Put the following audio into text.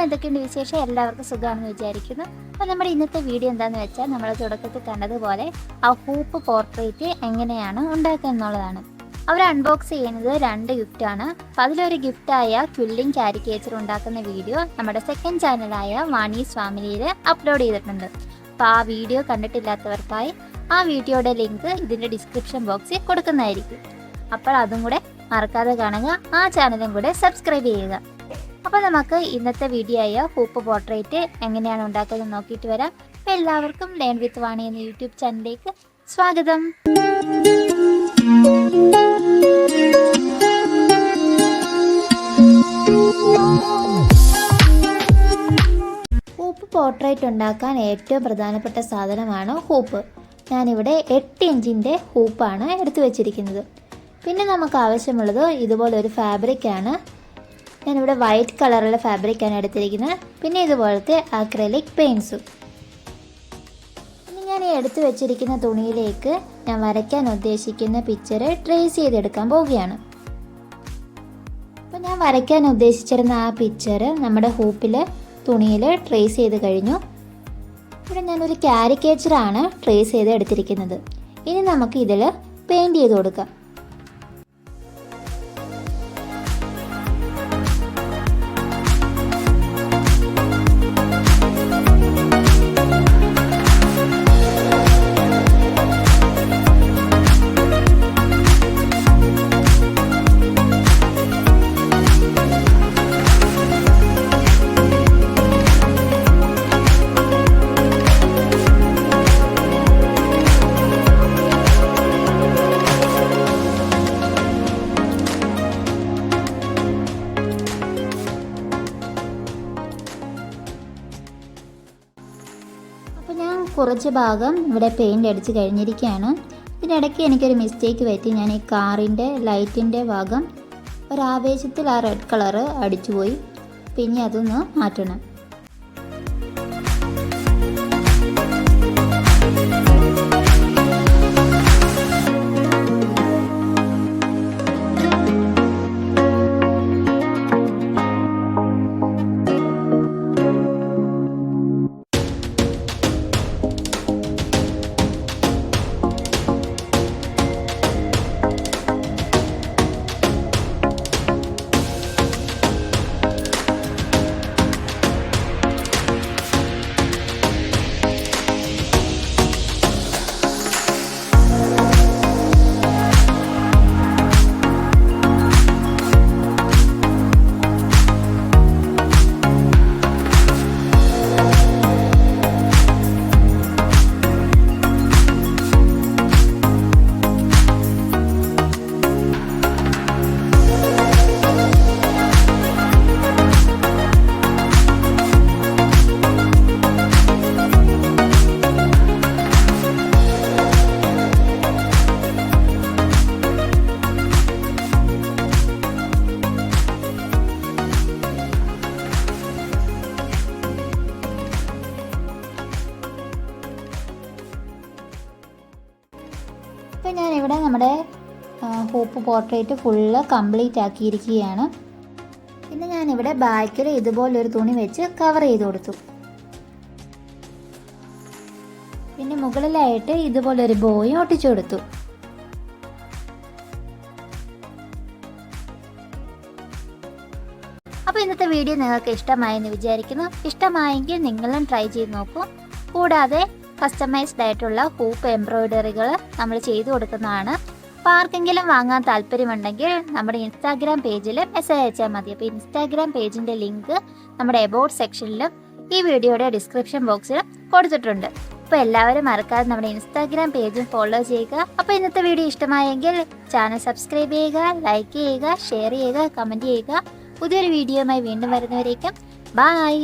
എന്തൊക്കെയുണ്ട് വിശേഷം? എല്ലാവർക്കും സുഖമാണെന്ന് വിചാരിക്കുന്നു. അപ്പോൾ നമ്മുടെ ഇന്നത്തെ വീഡിയോ എന്താണെന്ന് വെച്ചാൽ നമ്മൾ തുടക്കത്തിൽ കണ്ടതുപോലെ ആ ഹൂപ്പ് പോർട്രേറ്റ് എങ്ങനെയാണ് ഉണ്ടാക്കുക എന്നുള്ളതാണ്. അവർ അൺബോക്സ് ചെയ്യുന്നത് 2 ഗിഫ്റ്റാണ്. അപ്പോൾ അതിലൊരു ഗിഫ്റ്റായ ക്വില്ലിംഗ് കാരിക്കേച്ചർ ഉണ്ടാക്കുന്ന വീഡിയോ നമ്മുടെ സെക്കൻഡ് ചാനലായ വാണീസ് ഫാമിലിയിൽ അപ്ലോഡ് ചെയ്തിട്ടുണ്ട്. അപ്പോൾ ആ വീഡിയോ കണ്ടിട്ടില്ലാത്തവർക്കായി ആ വീഡിയോയുടെ ലിങ്ക് ഇതിൻ്റെ ഡിസ്ക്രിപ്ഷൻ ബോക്സിൽ കൊടുക്കുന്നതായിരിക്കും. അപ്പോൾ അതും കൂടെ മറക്കാതെ കാണുക, ആ ചാനലും കൂടെ സബ്സ്ക്രൈബ് ചെയ്യുക. അപ്പോൾ നമുക്ക് ഇന്നത്തെ വീഡിയോ ആയ ഹൂപ്പ് പോർട്രേറ്റ് എങ്ങനെയാണ് ഉണ്ടാക്കുന്നത് നോക്കിയിട്ട് വരാം. അപ്പോൾ എല്ലാവർക്കും ലേൺ വിത്ത് വാണി എന്ന യൂട്യൂബ് ചാനലിലേക്ക് സ്വാഗതം. ഹൂപ്പ് പോർട്രേറ്റ് ഉണ്ടാക്കാൻ ഏറ്റവും പ്രധാനപ്പെട്ട സാധനമാണ് ഹൂപ്പ്. ഞാനിവിടെ 8 ഇഞ്ചിൻ്റെ ഹൂപ്പാണ് എടുത്തു വച്ചിരിക്കുന്നത്. പിന്നെ നമുക്ക് ആവശ്യമുള്ളത് ഇതുപോലൊരു ഫാബ്രിക്കാണ്. ഞാനിവിടെ വൈറ്റ് കളറുള്ള ഫാബ്രിക്കാണ് എടുത്തിരിക്കുന്നത്. പിന്നെ ഇതുപോലത്തെ അക്രിലിക് പെയിൻസും. ഇനി ഞാൻ ഈ എടുത്തു വെച്ചിരിക്കുന്ന തുണിയിലേക്ക് ഞാൻ വരയ്ക്കാൻ ഉദ്ദേശിക്കുന്ന പിക്ചർ ട്രേസ് ചെയ്തെടുക്കാൻ പോവുകയാണ്. അപ്പോൾ ഞാൻ വരയ്ക്കാൻ ഉദ്ദേശിച്ചിരുന്ന ആ പിക്ചർ നമ്മുടെ ഹൂപ്പിൽ തുണിയിൽ ട്രേസ് ചെയ്ത് കഴിഞ്ഞു. ഇവിടെ ഞാനൊരു കാരിക്കേച്ചറാണ് ട്രേസ് ചെയ്ത് എടുത്തിരിക്കുന്നത്. ഇനി നമുക്ക് ഇതിൽ പെയിൻറ് ചെയ്ത് കൊടുക്കാം. അപ്പോൾ ഞാൻ കുറച്ച് ഭാഗം ഇവിടെ പെയിൻ്റ് അടിച്ച് കഴിഞ്ഞിരിക്കുകയാണ്. ഇതിനിടയ്ക്ക് എനിക്കൊരു മിസ്റ്റേക്ക് പറ്റി. ഞാൻ ഈ കാറിൻ്റെ ലൈറ്റിൻ്റെ ഭാഗം ഒരാവേശത്തിൽ ആ റെഡ് കളറ് അടിച്ചുപോയി. പിന്നെ അതൊന്ന് മാറ്റണം. ഇപ്പോൾ ഞാനിവിടെ നമ്മുടെ ഹൂപ്പ് പോർട്രേറ്റ് ഫുള്ള് കംപ്ലീറ്റ് ആക്കിയിരിക്കുകയാണ്. പിന്നെ ഞാനിവിടെ ബാക്കിൽ ഇതുപോലൊരു തുണി വെച്ച് കവർ ചെയ്ത് കൊടുത്തു. പിന്നെ മുകളിലായിട്ട് ഇതുപോലൊരു ബോയും ഒട്ടിച്ചു കൊടുത്തു. അപ്പോൾ ഇന്നത്തെ വീഡിയോ നിങ്ങൾക്ക് ഇഷ്ടമായെന്ന് വിചാരിക്കുന്നു. ഇഷ്ടമായെങ്കിൽ നിങ്ങളും ട്രൈ ചെയ്ത് നോക്കൂ. കൂടാതെ കസ്റ്റമൈസ്ഡ് ആയിട്ടുള്ള ഹൂപ്പ് എംബ്രോയിഡറികൾ നമ്മൾ ചെയ്തു കൊടുക്കുന്നതാണ്. അപ്പോൾ ആർക്കെങ്കിലും വാങ്ങാൻ താല്പര്യമുണ്ടെങ്കിൽ നമ്മുടെ ഇൻസ്റ്റാഗ്രാം പേജിൽ മെസ്സേജ് അയച്ചാൽ മതി. അപ്പോൾ ഇൻസ്റ്റാഗ്രാം പേജിൻ്റെ ലിങ്ക് നമ്മുടെ എബൌട്ട് സെക്ഷനിലും ഈ വീഡിയോയുടെ ഡിസ്ക്രിപ്ഷൻ ബോക്സിലും കൊടുത്തിട്ടുണ്ട്. അപ്പോൾ എല്ലാവരും മറക്കാതെ നമ്മുടെ ഇൻസ്റ്റാഗ്രാം പേജും ഫോളോ ചെയ്യുക. അപ്പോൾ ഇന്നത്തെ വീഡിയോ ഇഷ്ടമായെങ്കിൽ ചാനൽ സബ്സ്ക്രൈബ് ചെയ്യുക, ലൈക്ക് ചെയ്യുക, ഷെയർ ചെയ്യുക, കമൻറ്റ് ചെയ്യുക. പുതിയൊരു വീഡിയോയുമായി വീണ്ടും വരുന്നവരേക്കും ബൈ.